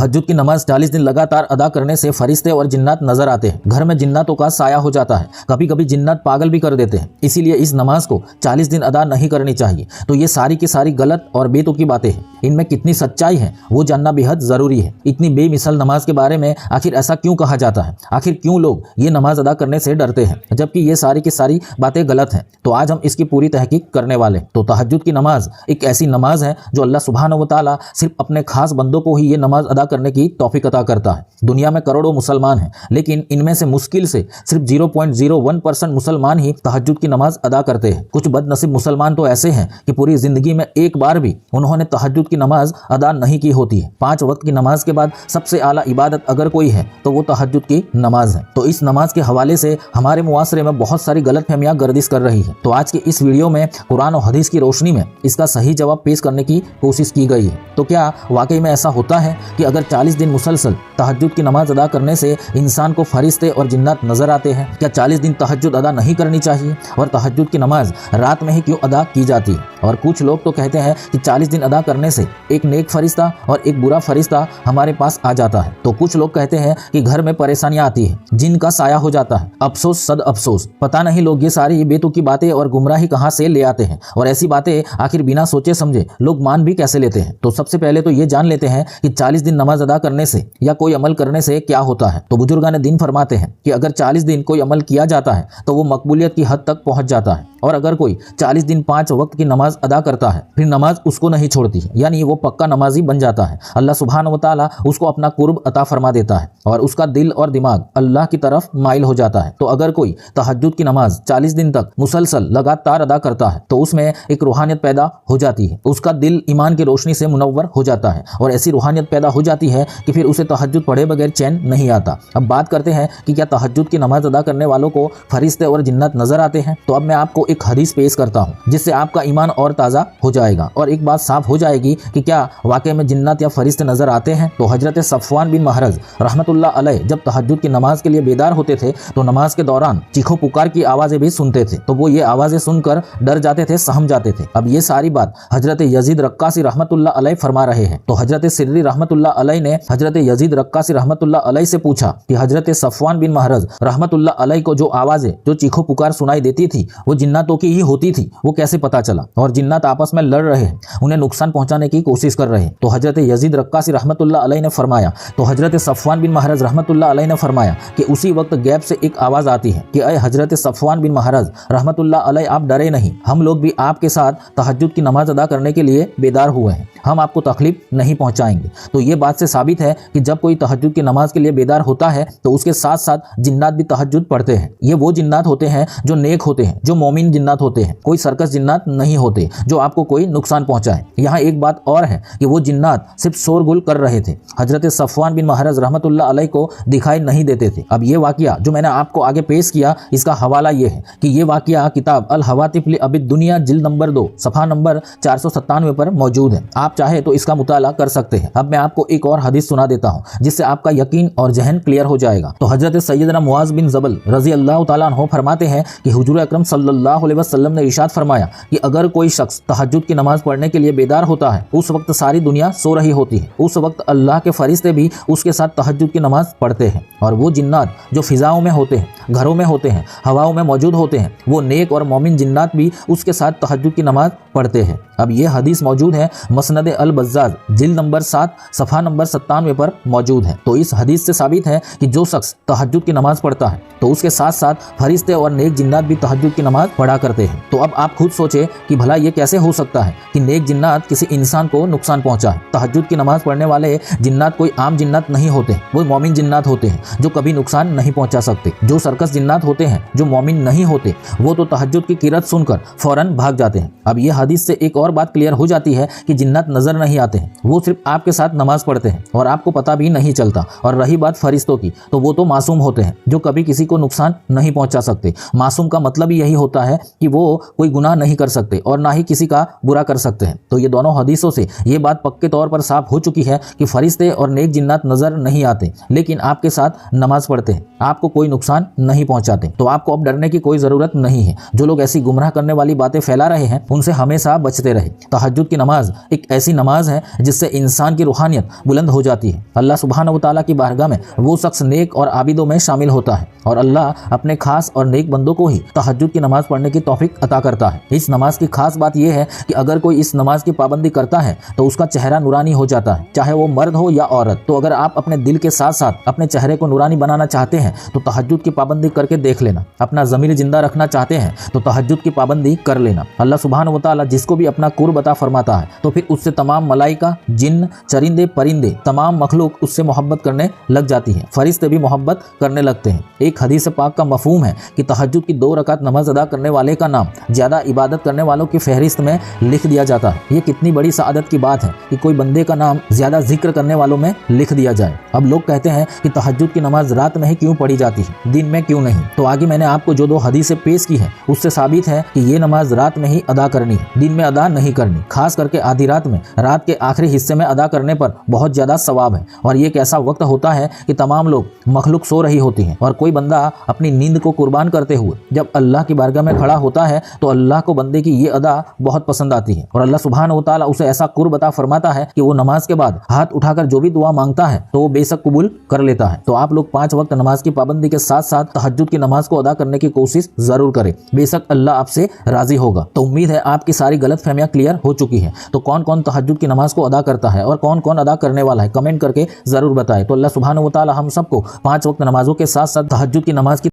तहज्जुद की नमाज 40 दिन लगातार अदा करने से फरिश्ते और जिन्नात नजर आते हैं। घर में जिन्नातों का साया हो जाता है। कभी कभी जिन्नात पागल भी कर देते हैं। इसीलिए इस नमाज को 40 दिन अदा नहीं करनी चाहिए। तो ये सारी की सारी गलत और बेतुकी बातें हैं। इनमें कितनी सच्चाई है वो जानना बेहद जरूरी है। इतनी बेमिसाल नमाज के बारे में आखिर ऐसा क्यों कहा जाता है? आखिर क्यों लोग ये नमाज अदा करने से डरते हैं, जबकि ये सारी की सारी बातें गलत हैं? तो आज हम इसकी पूरी तहकीक करने वाले। तो तहज्जुद की नमाज एक ऐसी नमाज है जो अल्लाह सुब्हानहू व तआला सिर्फ अपने खास बंदों को ही ये नमाज अदा करने की तौफीक अता करता है। दुनिया में करोड़ों मुसलमान हैं, लेकिन इनमें से मुश्किल से सिर्फ 0.01% मुसलमान ही तहज्जुद की नमाज अदा करते हैं। कुछ बदनसीब मुसलमान तो ऐसे हैं कि पूरी जिंदगी में एक बार भी उन्होंने तहज्जुद की नमाज अदा नहीं की होती है। 5 वक्त की नमाज के बाद सबसे आला इबादत अगर कोई है तो वो तहज्जुद की नमाज है। तो इस नमाज के हवाले से हमारे मुआसरे में बहुत सारी गलतफहमियां गर्दिश कर रही है। तो आज के इस वीडियो में कुरान और हदीस की रोशनी में इसका सही जवाब पेश करने की कोशिश की गई है। तो क्या वाकई में ऐसा होता है कि अगर 40 दिन मुसलसल तहज्जुद की नमाज अदा करने से इंसान को फरिश्ते और जिन्नात नजर आते हैं? क्या 40 दिन तहज्जुद अदा नहीं करनी चाहिए? और तहज्जुद की नमाज रात में ही क्यों अदा की जाती है? और कुछ लोग तो कहते हैं कि 40 दिन अदा करने से एक नेक फरिश्ता और एक बुरा फरिश्ता हमारे पास आ जाता है। तो कुछ लोग कहते हैं कि घर में परेशानियां आती है, जिन का साया हो जाता है। अफसोस सद अफसोस, पता नहीं लोग ये सारी बेतुकी बातें और गुमराही कहां से ले आते हैं, और ऐसी बातें आखिर बिना सोचे समझे लोग मान भी कैसे लेते हैं। तो सबसे पहले तो ये जान लेते हैं कि 40 दिन नमाज अदा करने से या कोई अमल करने से क्या होता है। तो बुजुर्गान दीन फरमाते हैं कि अगर 40 दिन कोई अमल किया जाता है तो वो मकबूलियत की हद तक पहुंच जाता है। और अगर कोई 40 दिन 5 वक्त की नमाज अदा करता है, फिर नमाज उसको नहीं छोड़ती, यानी वो पक्का नमाजी बन जाता है। अल्लाह सुब्हानहू व तआला उसको अपना कुर्ब अता फरमा देता है और उसका दिल और दिमाग अल्लाह की तरफ माइल हो जाता है। तो अगर कोई तहज्जुद की नमाज 40 दिन तक मुसलसल लगातार अदा करता है तो उसमें एक रूहानियत पैदा हो जाती है। उसका दिल ईमान की रोशनी से मुनव्वर हो जाता है और ऐसी रूहानियत पैदा हो जाती है कि फिर उसे तहज्जुद पढ़े बगैर चैन नहीं आता। अब बात करते हैं कि क्या तहज्जुद की नमाज अदा करने वालों को फरिश्ते और जिन्नात नजर आते हैं? तो अब मैं आपको एक हदीस पेश करता हूं जिससे आपका ईमान और ताज़ा हो जाएगा और एक बात साफ हो जाएगी कि क्या वाकई में जिन्नात या फरिश्ते नजर आते हैं। तो हजरत सफ़वान बिन महरज रहमतुल्लाह अलैह जब तहज्जुद की नमाज के लिए बेदार होते थे तो नमाज के दौरान चीखों पुकार की आवाज़ें भी सुनते थे। तो वो ये आवाज़ें सुनकर डर जाते थे, सहम जाते थे। अब ये सारी बात हजरत यजीद रक्कासी रहमतुल्लाह अलैह फरमा रहे हैं। तो हजरत सिर्री रहमतुल्लाह अलैह ने हजरत यजीद रक्कासी रहमतुल्लाह अलैह से पूछा कि हजरत सफ़वान बिन महरज रहमतुल्लाह अलैह को जो आवाज़ें, जो चीखों पुकार सुनाई देती थी वो जिन्नातों की ही होती थी, वो कैसे पता चला? और जिन्नात आपस में लड़ रहे हैं, उन्हें नुकसान पहुंचाने की कोशिश कर रहे हैं। तो हजरत यजीद रक्कासी रहमतुल्लाह अलैह ने फरमाया, तो हजरत सफ़वान बिन महरज रहमतुल्लाह अलैह ने फरमाया कि उसी वक्त गैब से एक आवाज़ आती है कि अय हजरत सफ़वान बिन महरज रहमतुल्लाह अलैह, आप डरे नहीं, हम लोग भी आपके साथ तहज्जुद की नमाज अदा करने के लिए बेदार हुए हैं, हम आपको तकलीफ नहीं पहुंचाएंगे। तो ये बात से साबित है कि जब कोई तहज्जुद की नमाज के लिए बेदार होता है तो उसके साथ साथ जिन्नात भी तहज्जुद पढ़ते हैं। ये वो जिन्नात होते हैं जो नेक होते हैं, जो मोमिन जिन्नात होते हैं, कोई सर्कस जिन्नात नहीं होते जो आपको कोई नुकसान पहुंचाए। यहाँ एक बात और है कि वो जिन्नात सिर्फ शोरगुल कर रहे थे, हजरत सफ़वान बिन महरज रहमतुल्लाह अलैह को दिखाई नहीं देते थे। अब ये वाकया जो मैंने आपको आगे पेश किया, इसका हवाला ये है कि ये वाकया किताब अल हवातिफ लि अबी दुनिया जिल्द नंबर 2 सफ़ा नंबर 497 पर मौजूद है। आप चाहे तो इसका मुताला कर सकते हैं। अब मैं आपको एक और हदीस सुना देता हूँ जिससे आपका यकीन और जहन क्लियर हो जाएगा। तो हजरत सैयदना मुआज बिन जबल रजी अल्लाह तआला अन्हु फरमाते हैं कि हुजूर अकरम सल्लल्लाहु अलैहि वसल्लम ने इरशाद फरमाया कि अगर कोई शख्स तहज्जुद की नमाज पढ़ने के लिए बेदार होता है, उस वक्त सारी दुनिया सो रही होती है, उस वक्त अल्लाह के फरिश्ते भी उसके साथ तहज्जुद की नमाज पढ़ते हैं। और वो जिन्नात जो फिजाओं में होते हैं, घरों में होते हैं, हवाओं में मौजूद होते हैं, वो नेक और मोमिन जिन्नात भी उसके साथ तहज्जुद की नमाज पढ़ते हैं। अब ये हदीस मौजूद है मसनद अल बज़्ज़ाज़ जिल्द नंबर 7 सफ़ा नंबर 97 पर मौजूद है। तो इस हदीस से साबित है कि जो शख्स तहज्जुद की नमाज पढ़ता है तो उसके साथ साथ फरिश्ते और नेक जिन्नात भी तहज्जुद की नमाज पढ़ा करते हैं। तो अब आप खुद सोचें कि भला ये कैसे हो सकता है कि नेक जिन्नात किसी इंसान को नुकसान पहुंचाए। तहज्जुद की नमाज पढ़ने वाले जिन्नात कोई आम जिन्नात नहीं होते, वो मोमिन जिन्नात होते हैं जो कभी नुकसान नहीं पहुंचा सकते। जो सर्कस जिन्नात होते हैं, जो मोमिन नहीं होते, वो तो तहज्जुद की किरत सुनकर फौरन भाग जाते हैं। अब ये हदीस से एक और बात क्लियर हो जाती है कि जिन्नात नजर नहीं आते हैं, वो सिर्फ आपके साथ नमाज पढ़ते हैं और आपको पता भी नहीं चलता। और रही बात फरिश्तों की, तो वो तो मासूम होते हैं जो कभी किसी को नुकसान नहीं पहुंचा सकते। मासूम का मतलब ही यही होता है है कि वो कोई गुनाह नहीं कर सकते और ना ही किसी का बुरा कर सकते हैं। तो ये दोनों हदीसों से ये बात पक्के तौर पर साफ हो चुकी है कि फरिश्ते और नेक जिन्नात नजर नहीं आते, लेकिन आपके साथ नमाज पढ़ते हैं, आपको कोई नुकसान नहीं पहुंचाते। तो आपको अब डरने की कोई जरूरत नहीं है। जो लोग ऐसी गुमराह करने वाली बातें फैला रहे हैं उनसे हमेशा बचते रहे। तहज्जुद की नमाज एक ऐसी नमाज है जिससे इंसान की रूहानियत बुलंद हो जाती है। अल्लाह सुब्हानहू व तआला की बारगाह में वो शख्स नेक और आबिदों में शामिल होता है और अल्लाह अपने खास और नेक बंदों को ही तहज्जुद की नमाज पढ़ने की तौफीक अता करता है। इस नमाज की खास बात यह है कि अगर कोई इस नमाज की पाबंदी करता है तो उसका चेहरा नूरानी हो जाता है, चाहे वो मर्द हो या औरत। तो अगर आप अपने दिल के साथ साथ अपने चेहरे को नूरानी बनाना चाहते हैं तो तहज्जुद की पाबंदी करके देख लेना। अपना ज़मीर जिंदा रखना चाहते हैं तो तहज्जुद की पाबंदी कर लेना। अल्लाह सुब्हानहू व तआला जिसको भी अपना कुर्ब अता फरमाता है तो फिर उससे तमाम मलाइका, जिन्न, चरिंदे, परिंदे, तमाम मखलूक उससे मोहब्बत करने लग जाती हैं। फरिश्ते भी मोहब्बत करने लगते हैं। एक हदीस पाक का मफहूम है कि तहज्जुद की 2 रकात नमाज अदा करने वाले का नाम ज्यादा इबादत करने वालों की फहरिस्त में लिख दिया जाता है। ये कितनी बड़ी सआदत की बात है कि कोई बंदे का नाम ज्यादा जिक्र करने वालों में लिख दिया जाए। अब लोग कहते हैं कि तहज्जुद की नमाज रात में ही क्यों पढ़ी जाती है, दिन में क्यों नहीं। तो आगे मैंने आपको जो 2 हदीसें पेश की हैं उससे साबित है कि ये नमाज रात में ही अदा करनी है, दिन में अदा नहीं करनी। खास करके आधी रात में, रात के आखिरी हिस्से में अदा करने पर बहुत ज्यादा सवाब है। और ये एक ऐसा वक्त होता है कि तमाम लोग मखलूक सो रही होती हैं और कोई बंदा अपनी नींद को कुर्बान करते हुए जब अल्लाह की बारगाह में खड़ा होता है तो अल्लाह को बंदे की ये अदा बहुत पसंद आती है और अल्लाह सुब्हानहू व तआला उसे ऐसा कुर्ब अता फरमाता है कि वो नमाज के बाद हाथ उठाकर जो भी दुआ मांगता है तो वो बेशक कबूल कर लेता है। तो आप लोग 5 वक्त नमाज की पाबंदी के साथ साथ तहज्जुद की नमाज को अदा करने की कोशिश जरूर करें, बेशक अल्लाह आपसे राजी होगा। तो उम्मीद है आपकी सारी गलतफहमियां क्लियर हो चुकी है। तो कौन कौन तहज्जुद की नमाज को अदा करता है और कौन कौन अदा करने वाला है, कमेंट करके जरूर बताएं। तो अल्लाह सुब्हानहू व तआला हम सबको 5 वक्त नमाजों के साथ साथ तहज्जुद की नमाज की